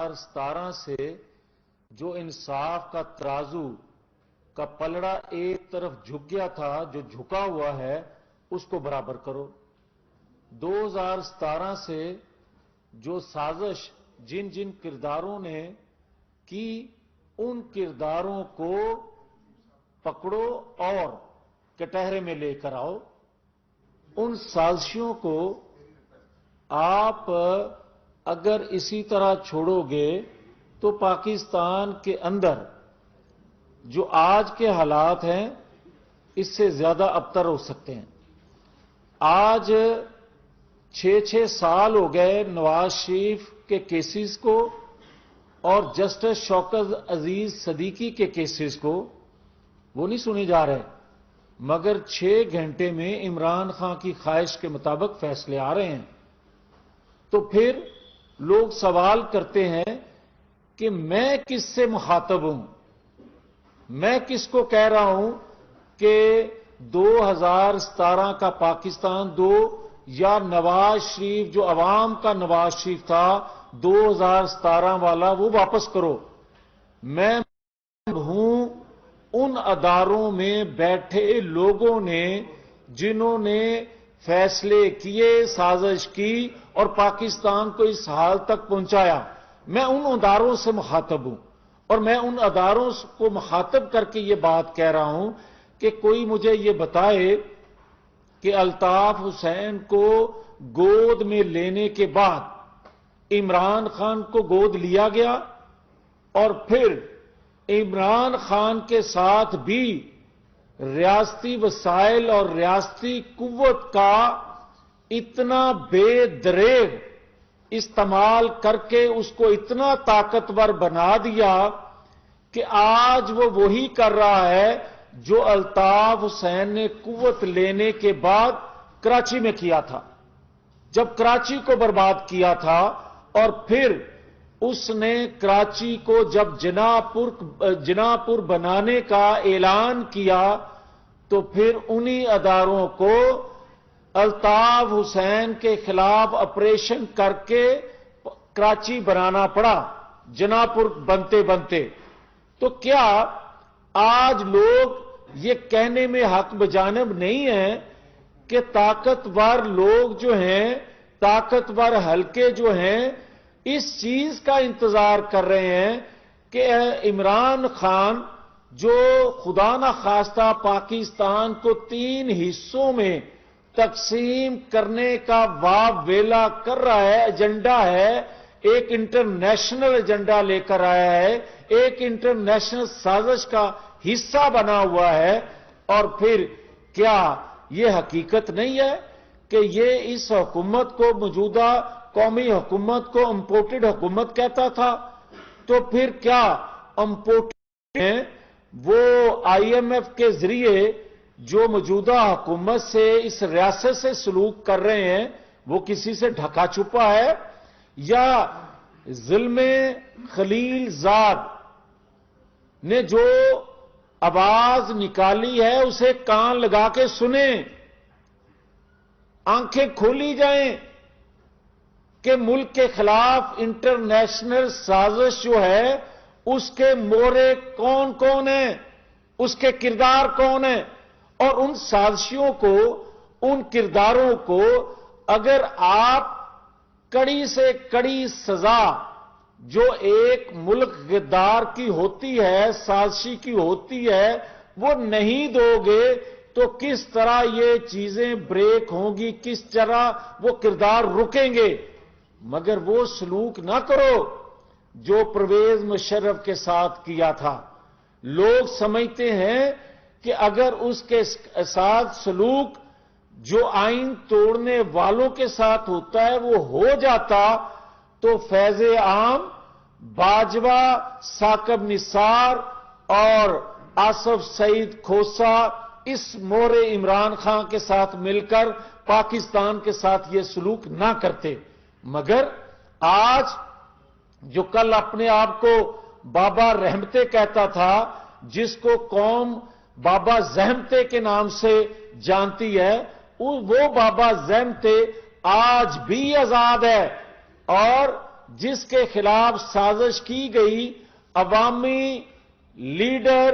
2017 से जो इंसाफ का तराजू का पलड़ा एक तरफ झुक गया था, जो झुका हुआ है, उसको बराबर करो। 2017 से जो साजिश जिन जिन किरदारों ने की, उन किरदारों को पकड़ो और कटहरे में लेकर आओ। उन साजिशों को आप अगर इसी तरह छोड़ोगे तो पाकिस्तान के अंदर जो आज के हालात हैं इससे ज्यादा अबतर हो सकते हैं। आज 6-6 साल हो गए नवाज शरीफ के केसेस को और जस्टिस शौकत अजीज सदीकी के केसेस को, वो नहीं सुने जा रहे, मगर 6 घंटे में इमरान खान की ख्वाहिश के मुताबिक फैसले आ रहे हैं। तो फिर लोग सवाल करते हैं कि मैं किससे मुखातब हूं, मैं किसको कह रहा हूं कि 2017 का पाकिस्तान दो या नवाज शरीफ जो अवाम का नवाज शरीफ था 2017 वाला वो वापस करो। मैं हूं उन अदारों में बैठे लोगों ने जिन्होंने फैसले किए, साजिश की और पाकिस्तान को इस हाल तक पहुंचाया। मैं उन अदारों से मुखातब हूं और मैं उन अदारों को मुखातब करके ये बात कह रहा हूं कि कोई मुझे ये बताए कि अल्ताफ हुसैन को गोद में लेने के बाद इमरान खान को गोद लिया गया और फिर इमरान खान के साथ भी रियासती वसाइल और रियासती कुव्वत का इतना बेदरेग इस्तेमाल करके उसको इतना ताकतवर बना दिया कि आज वो वही कर रहा है जो अल्ताफ हुसैन ने कुव्वत लेने के बाद कराची में किया था। जब कराची को बर्बाद किया था और फिर उसने कराची को जब जिनापुर बनाने का ऐलान किया तो फिर उन्हीं अदारों को अल्ताफ हुसैन के खिलाफ ऑपरेशन करके कराची बनाना पड़ा, जिनापुर बनते बनते। तो क्या आज लोग ये कहने में हक बजानब नहीं है कि ताकतवर लोग जो हैं, ताकतवर हलके जो हैं, इस चीज का इंतजार कर रहे हैं कि इमरान खान जो खुदा न खास्ता पाकिस्तान को 3 हिस्सों में तकसीम करने का वावेला कर रहा है, एजेंडा है, एक इंटरनेशनल एजेंडा लेकर आया है, एक इंटरनेशनल साजिश का हिस्सा बना हुआ है। और फिर क्या यह हकीकत नहीं है कि ये इस हुकूमत को, मौजूदा कौमी हुकूमत को इंपोर्टेड हुकूमत कहता था? तो फिर क्या इंपोर्टेड वो IMF के जरिए जो मौजूदा हुकूमत से इस रियासत से सलूक कर रहे हैं वो किसी से ढका छुपा है, या ज़ुल्म खलील ज़ाद ने जो आवाज निकाली है उसे कान लगा के सुने, आंखें खोली जाएं कि मुल्क के खिलाफ इंटरनेशनल साजिश जो है उसके मोहरे कौन कौन है, उसके किरदार कौन है, और उन साजिशों को, उन किरदारों को अगर आप कड़ी से कड़ी सजा जो एक मुल्क गद्दार की होती है, साजिशी की होती है, वो नहीं दोगे तो किस तरह ये चीजें ब्रेक होंगी, किस तरह वो किरदार रुकेंगे। मगर वो सलूक ना करो जो परवेज मुशर्रफ के साथ किया था। लोग समझते हैं कि अगर उसके साथ सलूक जो आइन तोड़ने वालों के साथ होता है वो हो जाता तो फैज़े आम, बाजवा, साकिब निसार और आसफ सईद खोसा इस मोहरे इमरान खान के साथ मिलकर पाकिस्तान के साथ ये सलूक ना करते। मगर आज जो कल अपने आप को बाबा रहमते कहता था, जिसको कौम बाबा ज़हमते के नाम से जानती है, वो बाबा ज़हमते आज भी आजाद है और جس کے خلاف سازش کی گئی، عوامی لیڈر،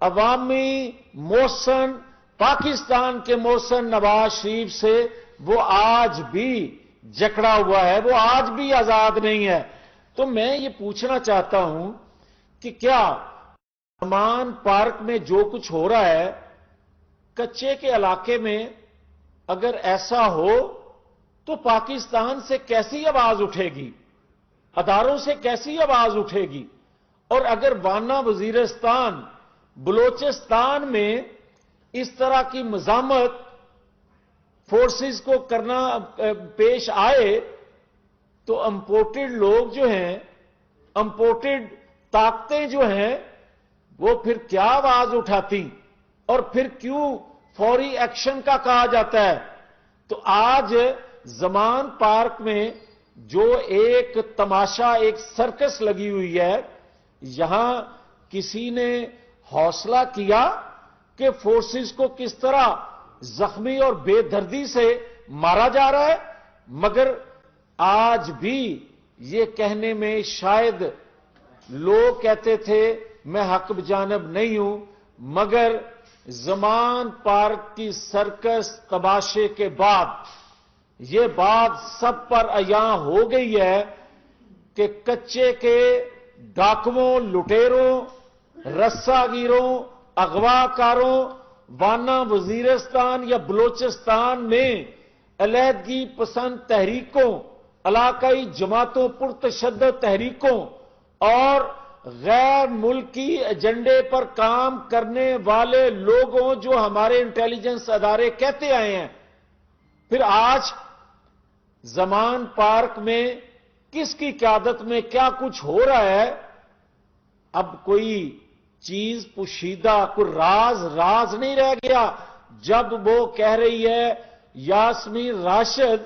عوامی محسن، پاکستان کے محسن نواز شریف سے وہ آج بھی جکڑا ہوا ہے، وہ آج بھی آزاد نہیں ہے۔ تو میں یہ پوچھنا چاہتا ہوں کہ کیا امان پارک میں جو کچھ ہو رہا ہے، کچے کے علاقے میں اگر ایسا ہو تو پاکستان سے کیسی آواز اٹھے گی، اداروں سے کیسی آواز اٹھے گی؟ اور اگر وانا وزیرستان، بلوچستان میں اس طرح کی مزاحمت فورسز کو کرنا پیش آئے تو امپورٹڈ لوگ جو ہیں، امپورٹڈ طاقتیں جو ہیں، وہ پھر کیا آواز اٹھاتی اور پھر کیوں فوری ایکشن کا کہا جاتا ہے؟ تو آج زمان پارک میں جو ایک تماشا، ایک سرکس لگی ہوئی ہے، یہاں کسی نے حوصلہ کیا کہ فورسز کو کس طرح زخمی اور بے دردی سے مارا جا رہا ہے، مگر آج بھی یہ کہنے میں شاید لوگ کہتے تھے میں حق بجانب نہیں ہوں، مگر زمان پارک کی سرکس تماشے کے بعد یہ بات سب پر عیاں ہو گئی ہے کہ کچے کے ڈاکوؤں، لٹیروں، رسا گیروں، اغوا کاروں، وانا وزیرستان یا بلوچستان میں علیحدگی پسند تحریکوں، علاقائی جماعتوں، پرتشدد تحریکوں اور غیر ملکی ایجنڈے پر کام کرنے والے لوگوں جو ہمارے انٹیلیجنس ادارے کہتے آئے ہیں، پھر آج زمان پارک میں کس کی قیادت میں کیا کچھ ہو رہا ہے؟ اب کوئی چیز پوشیدہ، کوئی راز نہیں رہ گیا۔ جب وہ کہہ رہی ہے یاسمین راشد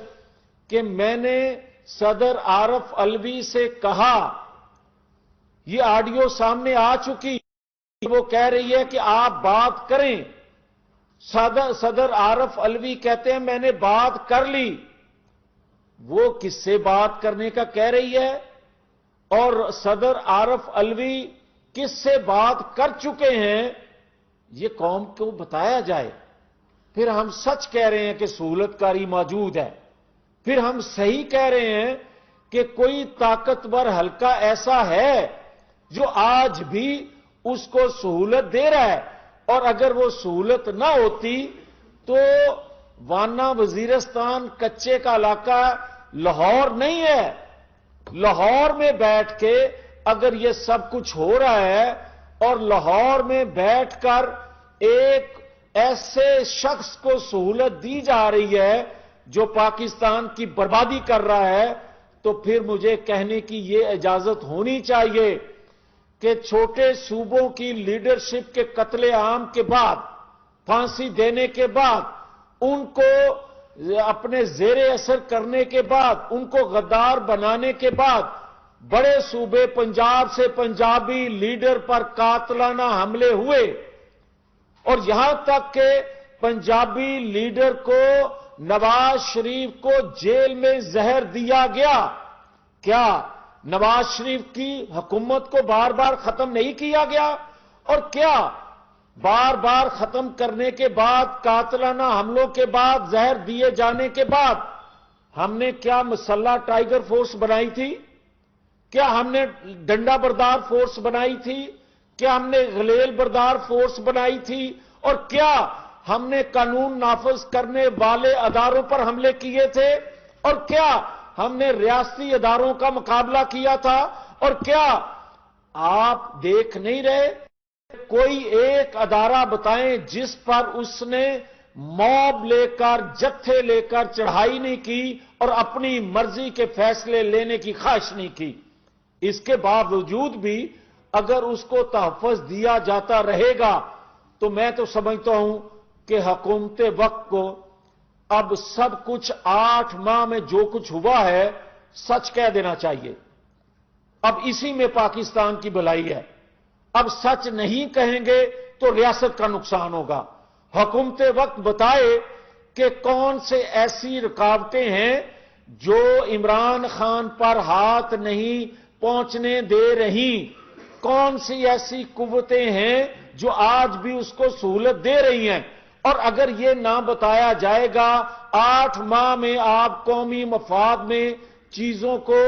کہ میں نے صدر عارف علوی سے کہا، یہ آڈیو سامنے آ چکی، وہ کہہ رہی ہے کہ آپ بات کریں۔ صدر عارف علوی کہتے ہیں میں نے بات کر لی، وہ کس سے بات کرنے کا کہہ رہی ہے؟ اور صدر عارف علوی کس سے بات کر چکے ہیں، یہ قوم کو بتایا جائے۔ پھر ہم سچ کہہ رہے ہیں کہ سہولت کاری موجود ہے، پھر ہم صحیح کہہ رہے ہیں کہ کوئی طاقتور حلقہ ایسا ہے جو آج بھی اس کو سہولت دے رہا ہے، اور اگر وہ سہولت نہ ہوتی تو وانا وزیرستان کچے کا علاقہ لاہور نہیں ہے۔ لاہور میں بیٹھ کے اگر یہ سب کچھ ہو رہا ہے اور لاہور میں بیٹھ کر ایک ایسے شخص کو سہولت دی جا رہی ہے جو پاکستان کی بربادی کر رہا ہے، تو پھر مجھے کہنے کی یہ اجازت ہونی چاہیے کہ چھوٹے صوبوں کی لیڈرشپ کے قتل عام کے بعد، پھانسی دینے کے بعد، ان کو اپنے زیر اثر کرنے کے بعد، ان کو غدار بنانے کے بعد، بڑے صوبے پنجاب سے پنجابی لیڈر پر قاتلانہ حملے ہوئے، اور یہاں تک کہ پنجابی لیڈر کو، نواز شریف کو جیل میں زہر دیا گیا۔ کیا نواز شریف کی حکومت کو بار بار ختم نہیں کیا گیا؟ اور کیا بار بار ختم کرنے کے بعد، قاتلانہ حملوں کے بعد، زہر دیے جانے کے بعد ہم نے کیا مسلح ٹائیگر فورس بنائی تھی؟ کیا ہم نے ڈنڈا بردار فورس بنائی تھی؟ کیا ہم نے غلیل بردار فورس بنائی تھی؟ اور کیا ہم نے قانون نافذ کرنے والے اداروں پر حملے کیے تھے؟ اور کیا ہم نے ریاستی اداروں کا مقابلہ کیا تھا؟ اور کیا آپ دیکھ نہیں رہے؟ کوئی ایک ادارہ بتائیں جس پر اس نے موب لے کر، جتھے لے کر چڑھائی نہیں کی اور اپنی مرضی کے فیصلے لینے کی خواہش نہیں کی۔ اس کے باوجود بھی اگر اس کو تحفظ دیا جاتا رہے گا تو میں تو سمجھتا ہوں کہ حکومت وقت کو اب سب کچھ 8 ماہ میں جو کچھ ہوا ہے سچ کہہ دینا چاہیے۔ اب اسی میں پاکستان کی بھلائی ہے۔ اب سچ نہیں کہیں گے تو ریاست کا نقصان ہوگا۔ حکومت وقت بتائے کہ کون سے ایسی رکاوٹیں ہیں जो इमरान खान पर हाथ नहीं पहुंचने दे रही, कौन सी ऐसी कुव्वतें हैं जो आज भी उसको सहूलत दे रही हैं? और अगर ये ना बताया जाएगा, 8 माह में आप कौमी मफाद में चीजों को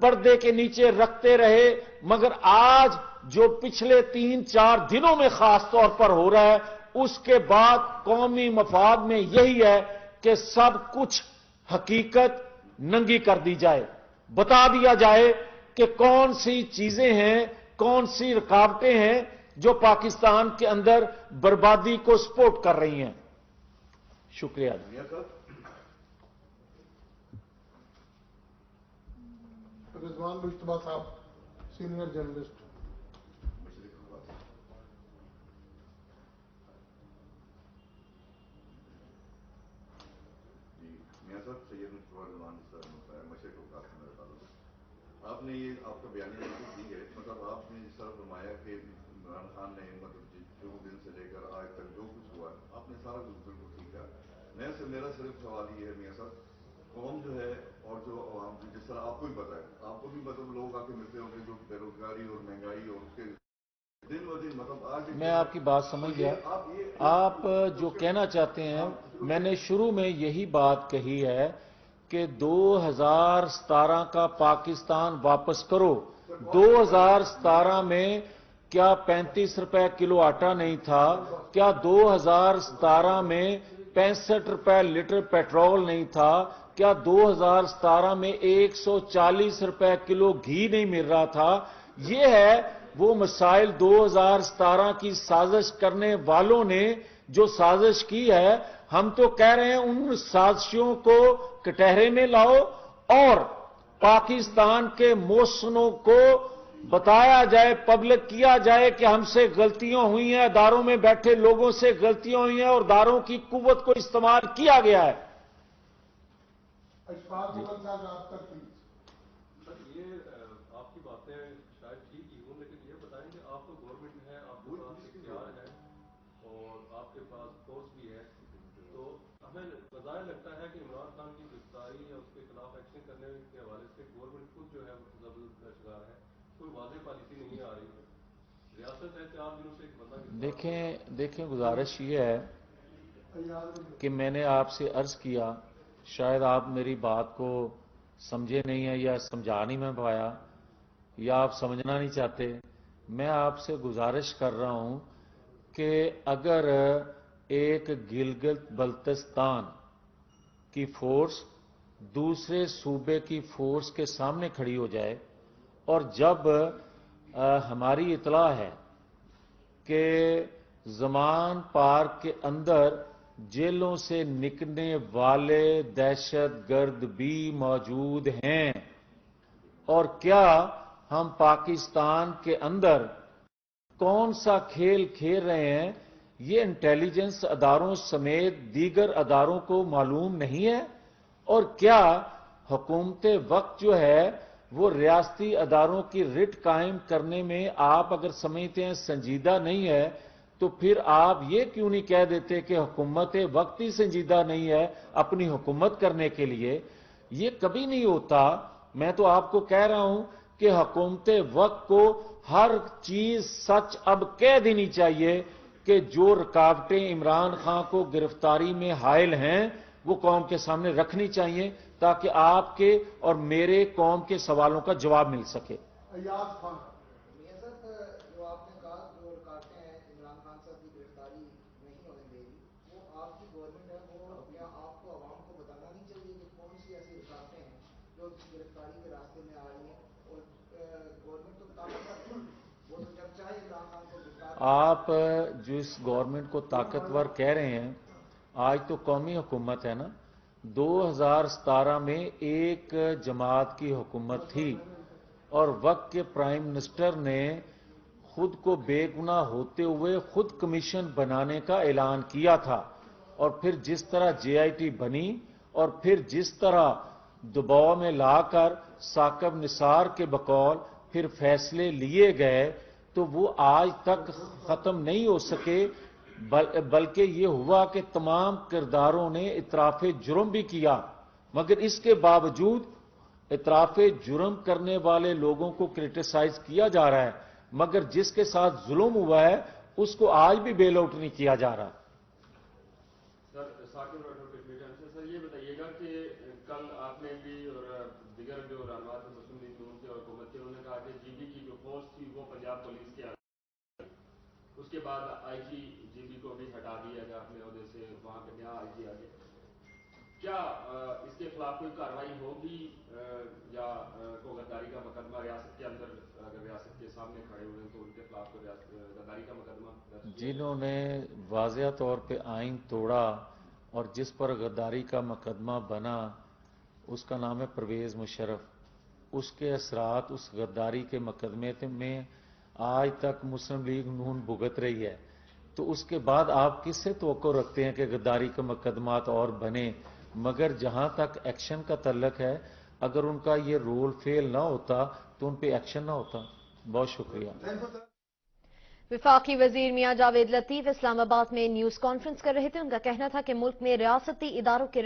पर्दे के नीचे रखते रहे, मगर आज जो पिछले 3-4 दिनों में खास तौर पर हो रहा है, उसके बाद कौमी मफाद में यही है कि सब कुछ हकीकत नंगी कर दी जाए, बता दिया जाए कि कौन सी चीजें हैं, कौन सी रुकावटें हैं जो पाकिस्तान के अंदर बर्बादी को सपोर्ट कर रही हैं। शुक्रिया। रिजवान मुश्तबा साहब, सीनियर जर्नलिस्ट। आपने ये आपका बयानी दी है, मतलब आपने इस तरह फरमाया कि इमरान खान ने मतलब जो दिन से लेकर आज तक जो कुछ हुआ आपने सारा कुछ बिल्कुल ठीक है। मेरा सिर्फ सवाल ये है मियां साहब, कौम जो है और जो आवाम जिस तरह आपको भी पता है, आपको भी मतलब लोग आके मिलते होंगे जो बेरोजगारी और महंगाई और उसके दिन ब दिन मतलब आज। मैं आपकी बात समझ गया। आप जो कहना चाहते हैं, मैंने शुरू में यही बात कही है कि 2017 का पाकिस्तान वापस करो। 2017 में क्या 35 रुपए किलो आटा नहीं था? क्या 2017 में 65 रुपए लीटर पेट्रोल नहीं था? क्या 2017 में 140 रुपए किलो घी नहीं मिल रहा था? ये है वो मसाइल 2017 की साजिश करने वालों ने जो साजिश की है। हम तो कह रहे हैं उन साजिशों को कटहरे में लाओ और पाकिस्तान के मौसनों को बताया जाए, पब्लिक किया जाए कि हमसे गलतियां हुई हैं, अदारों में बैठे लोगों से गलतियां हुई हैं और अदारों की कुव्वत को इस्तेमाल किया गया है। ये आपकी बातें शायद ठीक ही हों, लेकिन ये बताएं कि आप तो गवर्नमेंट है, आपके पास इख्तियार है और आपके पास फोर्स भी है, तो हमें बज़ाहिर लगता है कि इमरान खान की गिरफ्तारी या उसके खिलाफ एक्शन करने के हवाले से गवर्नमेंट खुद जो है वो तशद्दुद का शिकार है, कोई वाज़ेह पॉलिसी नहीं आ रही। रियासत है 4 दिनों से एक बंदा। देखें गुजारिश ये है कि मैंने आपसे अर्ज किया, शायद आप मेरी बात को समझे नहीं है या समझा नहीं मैं पाया या आप समझना नहीं चाहते। मैं आपसे गुजारिश कर रहा हूं कि अगर एक गिलगित बल्तिस्तान की फोर्स दूसरे सूबे की फोर्स के सामने खड़ी हो जाए और जब हमारी इतला है कि ज़मान पार्क के अंदर जेलों से निकलने वाले दहशतगर्द भी मौजूद हैं, और क्या हम पाकिस्तान के अंदर कौन सा खेल खेल रहे हैं ये इंटेलिजेंस अदारों समेत दीगर अदारों को मालूम नहीं है? और क्या हुकूमत वक्त जो है वो रियासती अदारों की रिट कायम करने में आप अगर समझते हैं संजीदा नहीं है, तो फिर आप ये क्यों नहीं कह देते कि हुकूमत वक्त ही संजीदा नहीं है अपनी हुकूमत करने के लिए? ये कभी नहीं होता। मैं तो आपको कह रहा हूं कि हुकूमत वक्त को हर चीज सच अब कह देनी चाहिए कि जो रुकावटें इमरान खान को गिरफ्तारी में हायल हैं वो कौम के सामने रखनी चाहिए ताकि आपके और मेरे कौम के सवालों का जवाब मिल सके। आप जिस गवर्नमेंट को ताकतवर कह रहे हैं, आज तो कौमी हुकूमत है ना। 2017 में एक जमात की हुकूमत थी और वक्त के प्राइम मिनिस्टर ने खुद को बेगुनाह होते हुए खुद कमीशन बनाने का ऐलान किया था, और फिर जिस तरह जेआईटी बनी और फिर जिस तरह दबाव में लाकर साकिब निसार के बकौल फिर फैसले लिए गए, तो वो आज तक खत्म नहीं हो सके, बल्कि ये हुआ कि तमाम किरदारों ने इतराफे जुर्म भी किया। मगर इसके बावजूद इतराफे जुर्म करने वाले लोगों को क्रिटिसाइज किया जा रहा है, मगर जिसके साथ जुल्म हुआ है उसको आज भी बेल आउट नहीं किया जा रहा। सर साकिब राठौर टेक्नीशियन से सर ये बताइएगा कि कल आपने भी और दिगर जो रहनुमा थे मुस्लिम लीग नून के और हुकूमत के, उन्होंने कहा कि जीबी की जो पोस्ट थी वो पंजाब पुलिस के आगे, उसके बाद आईजी जीबी को भी हटा दिया गया अपने ओहदे से, वहां पे नया आईजी आ गया। क्या इसके खिलाफ कोई कार्रवाई होगी या को गद्दारी का मुकदमा रियासत के अंदर, अगर रियासत के सामने खड़े हुए हैं तो उनके खिलाफ गद्दारी का मुकदमा? जिन्होंने वाज़िया तौर पे आइन तोड़ा और जिस पर गद्दारी का मुकदमा बना उसका नाम है परवेज़ मुशर्रफ, उसके असरात उस गद्दारी के मुकदमे में आज तक मुस्लिम लीग नून भुगत रही है। तो उसके बाद आप किससे तवक्को रखते हैं कि गद्दारी के मुकदमात और बने? मगर जहां तक एक्शन का तल्लक है, अगर उनका ये रोल फेल ना होता तो उन पे एक्शन ना होता। बहुत शुक्रिया। वफाकी वजीर मियां जावेद लतीफ इस्लामाबाद में न्यूज कॉन्फ्रेंस कर रहे थे। उनका कहना था कि मुल्क में रियासती इदारों के